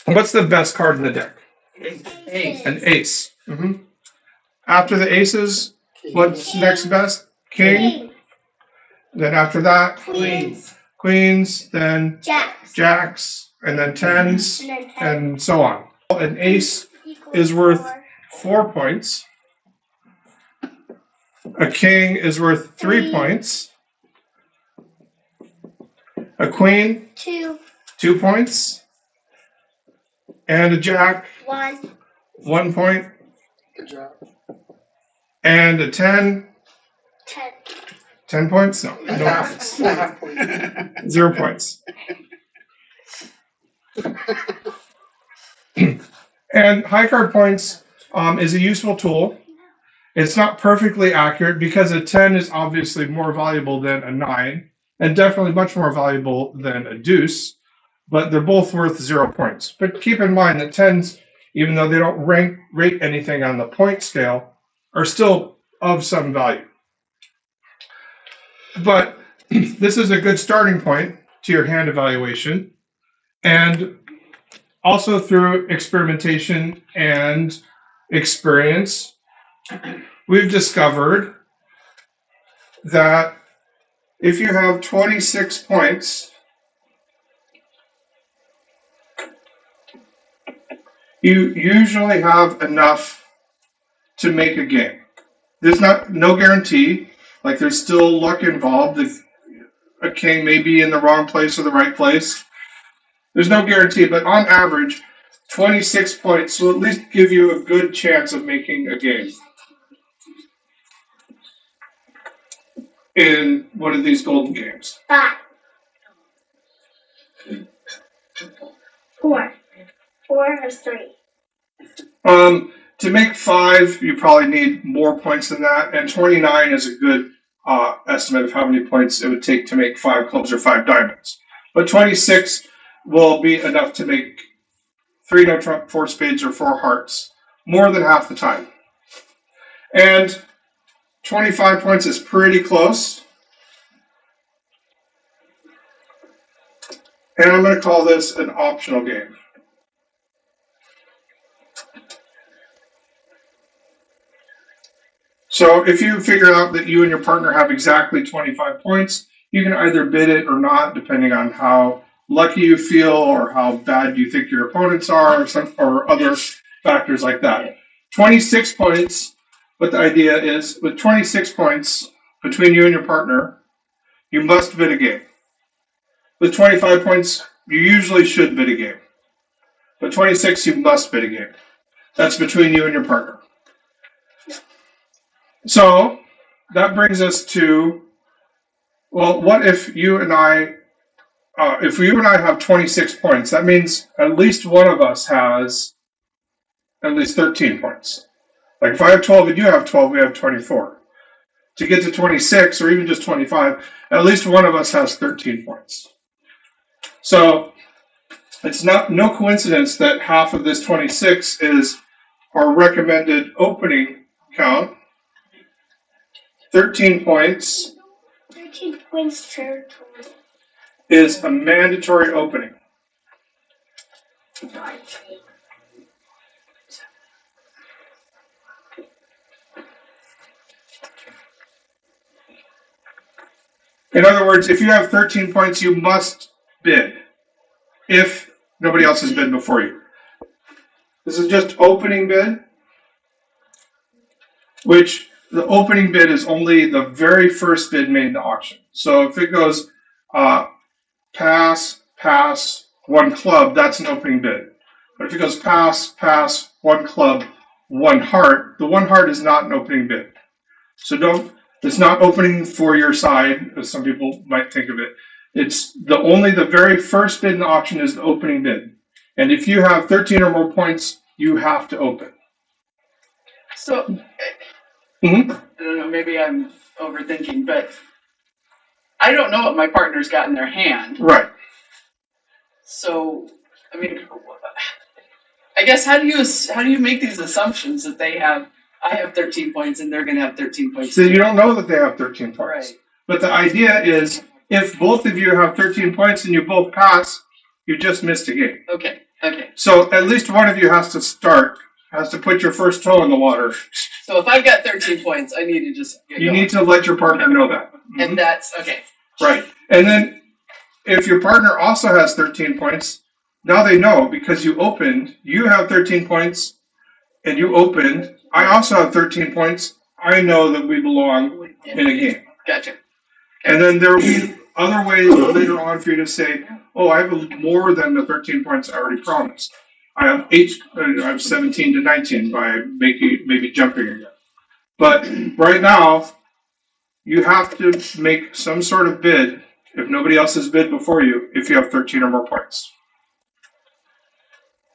What's the best card in the deck? Ace. An ace. After the aces, what's next best? King. Then after that, Queens. queens, then Jacks. jacks, and then tens, And then and so on. An ace is worth 4 points. A king is worth 3 points. A queen, 2, 2 points. And a jack, 1, 1 point. Good job. And a 10, 10. 10 points? No, no points. Half point. 0 points. And high card points is a useful tool. It's not perfectly accurate because a 10 is obviously more valuable than a 9, and definitely much more valuable than a deuce, but they're both worth 0 points. But keep in mind that 10s, even though they don't rate anything on the point scale, are still of some value. But this is a good starting point to your hand evaluation. And also through experimentation and experience, we've discovered that if you have 26 points, you usually have enough to make a game. There's no guarantee, like there's still luck involved. If a king may be in the wrong place or the right place, there's no guarantee, but on average, 26 points will at least give you a good chance of making a game in one of these golden games. 5. 4. 4 or 3. To make 5, you probably need more points than that, and 29 is a good estimate of how many points it would take to make 5 clubs or 5 diamonds. But 26 will be enough to make 3 no trump, 4 spades, or 4 hearts more than half the time. And 25 points is pretty close. And I'm going to call this an optional game. So if you figure out that you and your partner have exactly 25 points, you can either bid it or not, depending on how lucky you feel or how bad you think your opponents are, or other factors like that. 26 points, but the idea is with 26 points between you and your partner, you must bid a game. With 25 points, you usually should bid a game. But 26, you must bid a game. That's between you and your partner. So that brings us to, well, what if you and I have 26 points? That means at least one of us has at least 13 points. Like if I have 12 and you have 12, we have 24. To get to 26 or even just 25, at least one of us has 13 points. So it's no coincidence that half of this 26 is our recommended opening count. 13 points 13 points per total. is a mandatory opening. In other words, if you have 13 points, you must bid if nobody else has bid before you. This is just opening bid, which the opening bid is only the very first bid made in the auction. So if it goes pass, pass, 1 club, that's an opening bid. But if it goes pass, pass, 1 club, 1 heart, the 1 heart is not an opening bid. So it's not opening for your side, as some people might think of it. It's only the very first bid in the auction is the opening bid. And if you have 13 or more points, you have to open. So, Mm-hmm. I don't know, maybe I'm overthinking, but I don't know what my partner's got in their hand. Right. So, I mean, I guess how do you make these assumptions that I have 13 points and they're going to have 13 points? So you don't know that they have 13 points. Right. But the idea is if both of you have 13 points and you both pass, you just missed a game. Okay. Okay, So at least one of you has to put your first toe in the water. so if I've got 13 points, I need to just get You going. need to let your partner know that. And that's, okay, Right. And then if your partner also has 13 points, now they know because you opened, you have 13 points and you opened. I also have 13 points. I know that we belong in a game. gotcha. And then there will be other ways later on for you to say, oh, I have more than the 13 points I already promised. I have 17 to 19 by maybe jumping again. But right now, you have to make some sort of bid if nobody else has bid before you if you have 13 or more points.